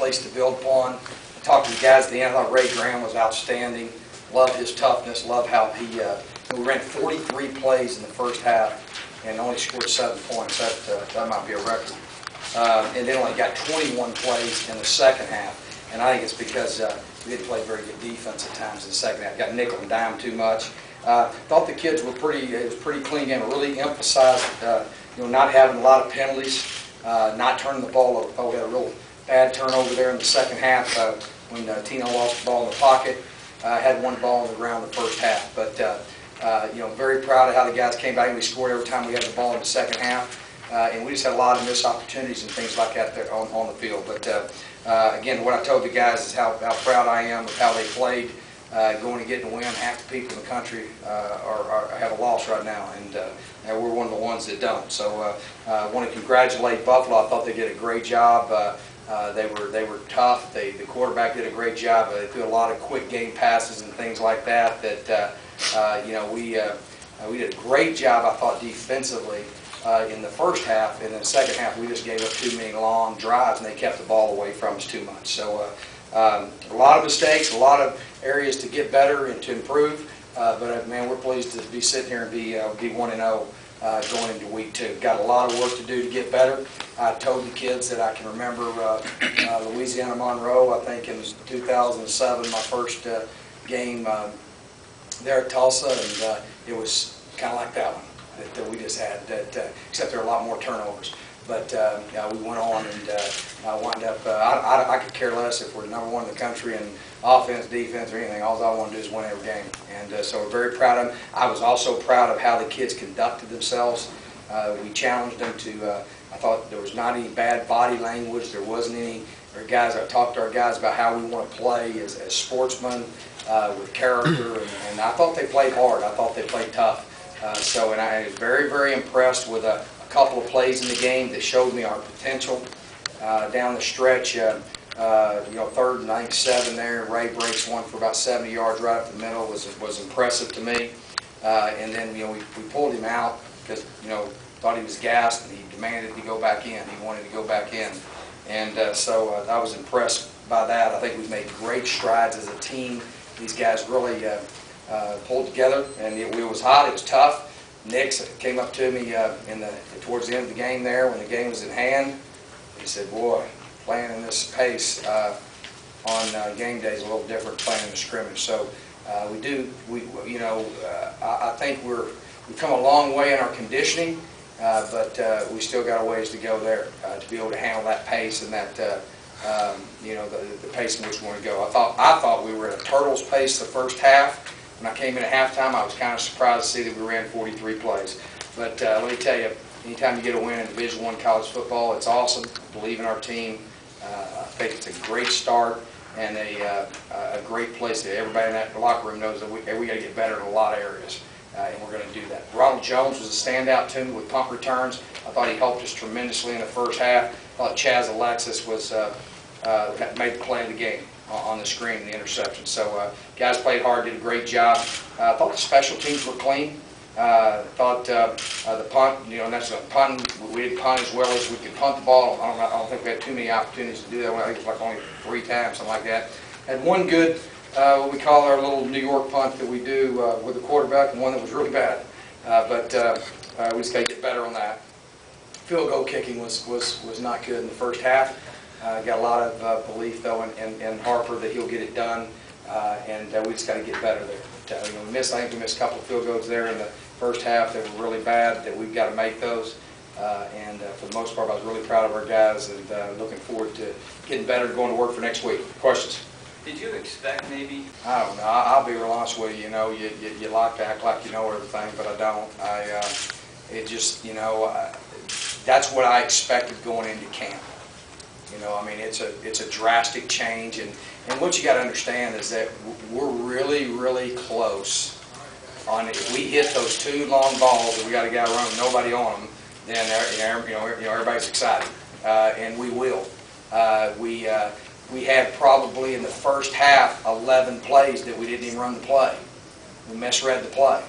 place to build upon. I talked to the guys at the end. I thought Ray Graham was outstanding. Loved his toughness. Loved how we ran 43 plays in the first half and only scored 7 points. That might be a record. And then only got 21 plays in the second half. And I think it's because we didn't play very good defense at times in the second half. Got nickel and dime too much. Thought the kids were it was a pretty clean game. It really emphasized, not having a lot of penalties, not turning the ball over. I thought we had a real bad turnover there in the second half when Tino lost the ball in the pocket. Had one ball on the ground in the first half. But, very proud of how the guys came back. We scored every time we had the ball in the second half. And we just had a lot of missed opportunities and things like that there on the field. But again, what I told the guys is how proud I am of how they played, going and getting a win. Half the people in the country have a loss right now, and we're one of the ones that don't. So I want to congratulate Buffalo. I thought they did a great job. They were tough. The quarterback did a great job. They threw a lot of quick game passes and things like that. We did a great job, I thought, defensively. In the first half, and in the second half, we just gave up too many long drives, and they kept the ball away from us too much. So a lot of mistakes, a lot of areas to get better and to improve. But man, we're pleased to be sitting here and be 1-0 going into week 2. Got a lot of work to do to get better. I told the kids that I can remember Louisiana Monroe. I think in 2007, my first game there at Tulsa, and it was kind of like that one that we just had, except there were a lot more turnovers. But we went on and wound up, I could care less if we're number 1 in the country in offense, defense, or anything. All I want to do is win every game. And so we're very proud of them. I was also proud of how the kids conducted themselves. We challenged them to, I thought there was not any bad body language. There wasn't any, I talked to our guys about how we want to play as sportsmen with character. And I thought they played hard. I thought they played tough. And I was very, very impressed with a couple of plays in the game that showed me our potential. Down the stretch, 3rd and I think 7 there, Ray breaks one for about 70 yards right up the middle. Was impressive to me. And then we pulled him out because thought he was gassed, and he demanded to go back in. He wanted to go back in, and so I was impressed by that. I think we've made great strides as a team. These guys really pulled together, and it was hot. It was tough. Nix came up to me towards the end of the game there when the game was in hand. He said, "Boy, playing in this pace on game day is a little different playing in the scrimmage." So I think we've come a long way in our conditioning, but we still got a ways to go there to be able to handle that pace and that the pace in which we want to go. I thought we were at a turtle's pace the first half. When I came in at halftime, I was kind of surprised to see that we ran 43 plays. But let me tell you, anytime you get a win in Division I college football, it's awesome. I believe in our team. I think it's a great start and a great place. Everybody in that locker room knows that we got to get better in a lot of areas, and we're going to do that. Ronald Jones was a standout to me with punt returns. I thought he helped us tremendously in the first half. I thought Chaz Alexis made the play of the game on the screen, the interception. So guys played hard, did a great job. I thought the special teams were clean. I thought the punt, that's a punt. We did punt as well as we could punt the ball. I don't think we had too many opportunities to do that. I think it was like only 3 times, something like that. Had one good, what we call our little New York punt that we do with the quarterback, and one that was really bad. But we just got to get better on that. Field goal kicking was not good in the first half. Got a lot of belief, though, in Harper that he'll get it done, and we just got to get better there. But, I think we missed a couple of field goals there in the first half that were really bad, that we've got to make those. And for the most part, I was really proud of our guys, and looking forward to getting better and going to work for next week. Questions? Did you expect maybe? I don't know. I'll be real honest with you. You like to act like you know everything, but I don't. That's what I expected going into camp. It's a drastic change, and what you got to understand is that we're really, really close on. If we hit those 2 long balls, and we got a guy running, nobody on them, then everybody's excited, and we will. We had probably in the first half 11 plays that we didn't even run the play. We misread the play,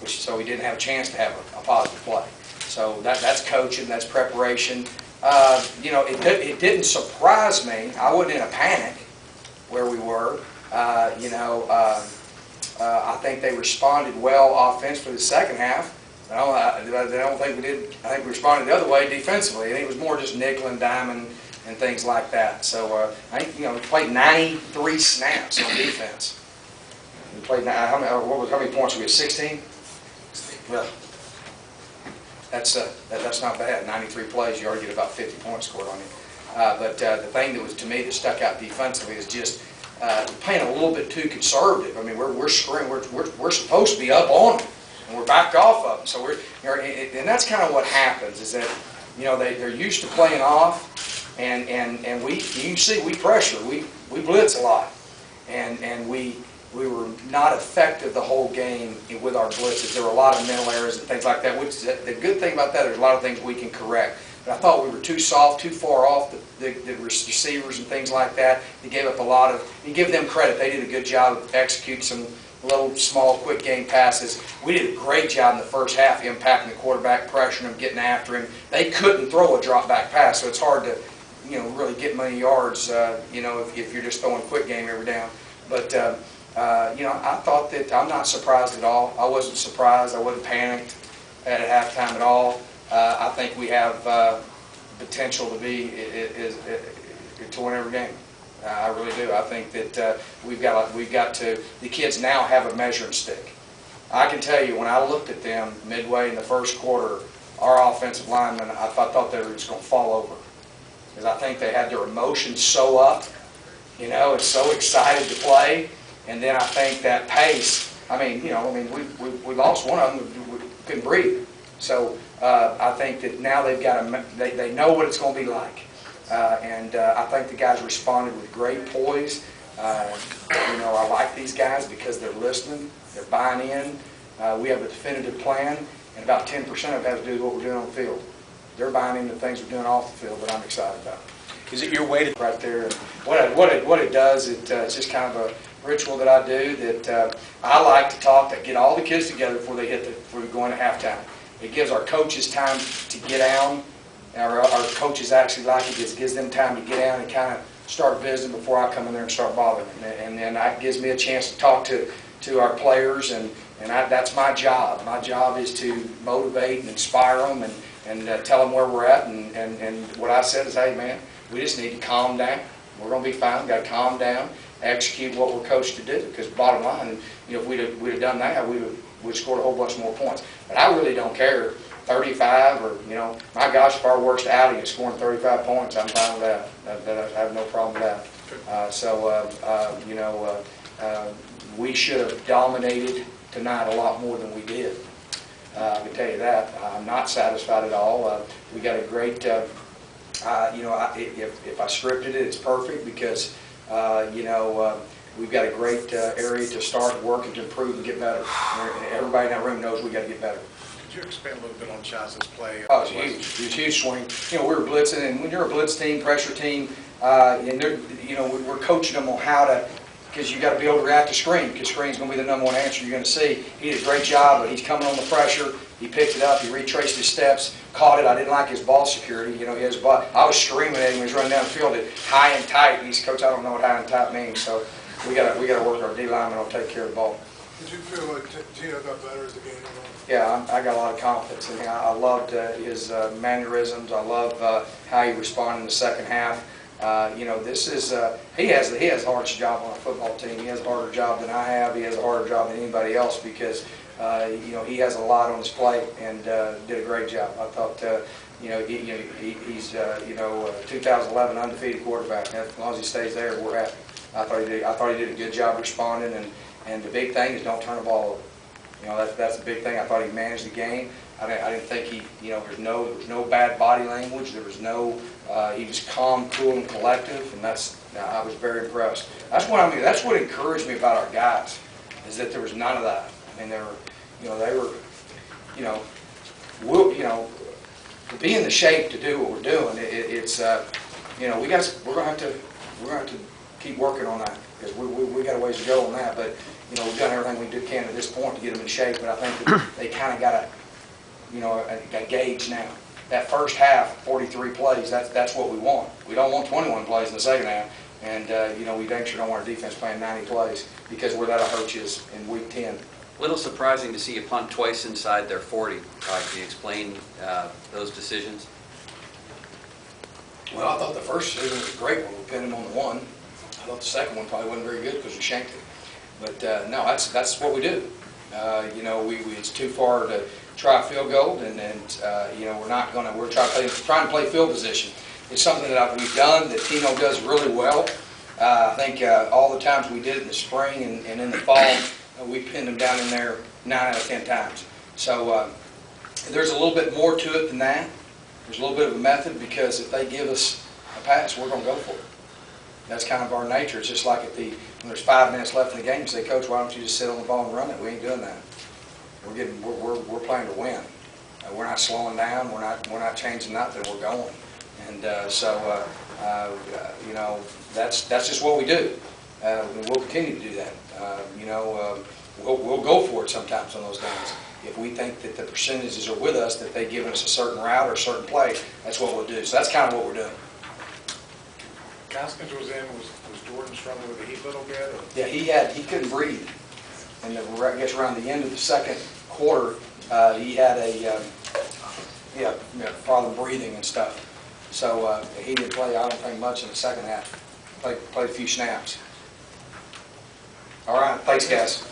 so we didn't have a chance to have a positive play. So that's coaching, that's preparation. You know, it didn't surprise me. I wasn't in a panic where we were. You know, I think they responded well offensively the second half. I don't think we did. I think we responded the other way defensively. I think it was more just nickel and diming and things like that. So I think, you know, we played 93 snaps on defense. We played how many points? We had 16. Well, that's not bad. 93 plays, you already get about 50 points scored on you. But the thing that was, to me, that stuck out defensively is just playing a little bit too conservative. I mean, we're supposed to be up on them, and we're backed off of them. So and that's kind of what happens, is that, you know, they're used to playing off, and we, you see, we pressure, we blitz a lot, and we were not effective the whole game with our blitzes. There were a lot of mental errors and things like that, which the good thing about that, there's a lot of things we can correct. But I thought we were too soft, too far off the receivers and things like that. They gave up a lot of, you give them credit, they did a good job of executing some little, small, quick game passes. We did a great job in the first half impacting the quarterback, pressuring him, getting after him. They couldn't throw a drop back pass, so it's hard to, you know, really get many yards, you know, if you're just throwing quick game every down. But, you know, I thought that, I'm not surprised at all. I wasn't surprised. I wasn't panicked at halftime at all. I think we have potential to be to win every game. I really do. I think that we've got to. The kids now have a measuring stick. I can tell you, when I looked at them midway in the first quarter, our offensive linemen, I thought they were just going to fall over, because I think they had their emotions so up, you know, and so excited to play. And then I think that pace. I mean, you know, we lost one of them. We couldn't breathe. So I think that now they've got they know what it's going to be like, and I think the guys responded with great poise. You know, I like these guys because they're listening, they're buying in. We have a definitive plan, and about 10% of it has to do with what we're doing on the field. They're buying into things we're doing off the field that I'm excited about. Is it your way to right there? And what it does, it's just kind of a ritual that I do, that I like to get all the kids together before we go into halftime. It gives our coaches time to get down. Our coaches actually like it. It gives them time to get down and kind of start visiting before I come in there and start bothering them. And then that gives me a chance to talk to our players, and that's my job. My job is to motivate and inspire them and tell them where we're at. And what I said is, hey, man, we just need to calm down. We're going to be fine. We've got to calm down, execute what we're coached to do. Because bottom line, you know, if we'd have done that, we'd scored a whole bunch more points. But I really don't care, 35 or, you know, my gosh, if our worst outing is scoring 35 points, I'm fine with that. I have no problem with that. You know, we should have dominated tonight a lot more than we did. I can tell you that. I'm not satisfied at all. We got a great, you know, if I scripted it, it's perfect, because, you know, we've got a great area to start working to improve and get better. Everybody in that room knows we got to get better. Could you expand a little bit on Chaz's play? Oh, it's huge. It was a huge swing. You know, we were blitzing, and when you're a blitz team, pressure team, and you know, we're coaching them on how to, because you got to be able to react to screen, because screen's going to be the #1 answer you're going to see. He did a great job, but he's coming on the pressure. He picked it up. He retraced his steps, caught it. I didn't like his ball security. You know, his ball. I was screaming at him when he was running down the field at high and tight. And he's, coach, I don't know what high and tight means. So we got to work our D lineman on take care of the ball. Did you feel like Gino got better as the game went on? Yeah, I got a lot of confidence in him. I loved his mannerisms. I love how he responded in the second half. You know, this is he has the hardest job on a football team. He has a harder job than I have. He has a harder job than anybody else, because you know, he has a lot on his plate, and did a great job. I thought you know, he's you know, 2011 undefeated quarterback. As long as he stays there, we're happy. I thought he did a good job responding, and the big thing is don't turn the ball over. You know, that's the big thing. I thought he managed the game. I didn't think he, you know, there was no bad body language. There was no, he was calm, cool, and collective, and I was very impressed. That's what encouraged me about our guys, is that there was none of that. I mean, they were, you know, to be in the shape to do what we're doing. It's, you know, we're going to have to keep working on that, because we got a ways to go on that. But you know, we've done everything we can at this point to get them in shape. But I think that they kind of got a gauge now. that first half, 43 plays, that's what we want. We don't want 21 plays in the second half, and you know, we dang sure don't want our defense playing 90 plays, because where that'll hurt you is in week 10. Little surprising to see you punt twice inside their 40. Can you explain those decisions? Well, I thought the first decision was a great one. We pinned him on the one. I thought the second one probably wasn't very good because we shanked it. But no, that's what we do. You know, it's too far to try a field goal, and you know, we're trying to play field position. It's something that we've done that Tino does really well. I think all the times we did it in the spring and in the fall, we pinned them down in there 9 out of 10 times. So there's a little bit more to it than that. There's a little bit of a method, because if they give us a pass, we're going to go for it. That's kind of our nature. It's just like when there's 5 minutes left in the game, you say, Coach, why don't you just sit on the ball and run it? We ain't doing that. We're playing to win. We're not slowing down. We're not changing nothing. We're going. And you know, that's just what we do. We'll continue to do that. You know, we'll go for it sometimes on those games. If we think that the percentages are with us, that they've given us a certain route or a certain play, that's what we'll do. So that's kind of what we're doing. Gaskins was in, was Jordan struggling with the heat a little bit? Or? Yeah, he couldn't breathe. And I guess around the end of the second quarter, he had a problem breathing and stuff. So he didn't play, I don't think, much in the second half. Played a few snaps. All right, thanks, guys.